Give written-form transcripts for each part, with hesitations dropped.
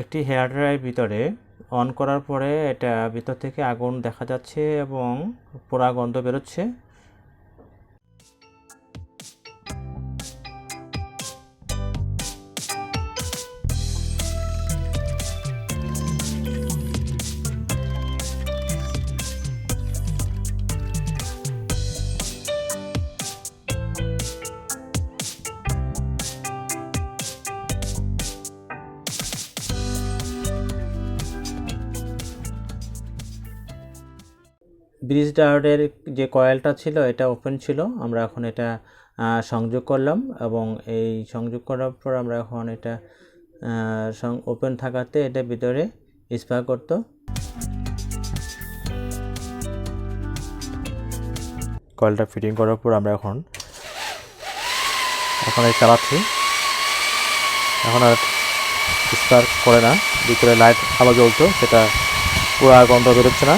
একটি hair dryer ভিতরে on করার পরে এটা ভিতর থেকে আগুন দেখা যাচ্ছে এবং পোড়া গন্ধ বেরোচ্ছে। ব্রিজ ডায়োডের যে কয়েলটা ছিল এটা ওপেন ছিল, আমরা এখন এটা সংযোগ করলাম এবং এই সংযোগ করার পর আমরা এখন এটা ওপেন থাকাতে এটা ভিতরে স্পার্ক করতো। কয়েলটা ফিটিং করার পর আমরা এখন এই চালাচ্ছি, এখন আর স্পার্ক করে না, ভিতরে লাইট আলো জ্বলতো সেটা পুরো গন্ধ বেরোচ্ছে না,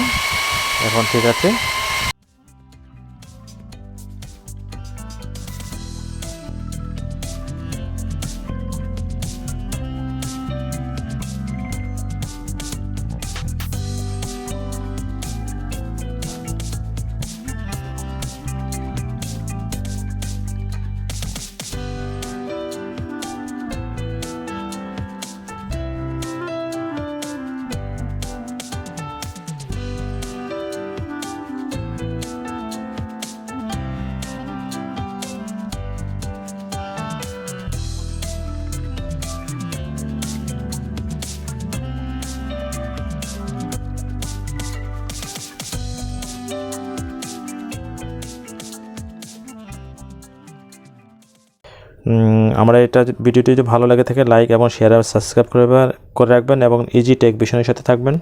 এখন ঠিক আছে। আমরা এটা ভিডিওটি যদি ভালো লাগে থাকে লাইক এবং শেয়ার আর সাবস্ক্রাইব করে রাখবেন এবং ইজি টেক বিষয়ের সাথে থাকবেন।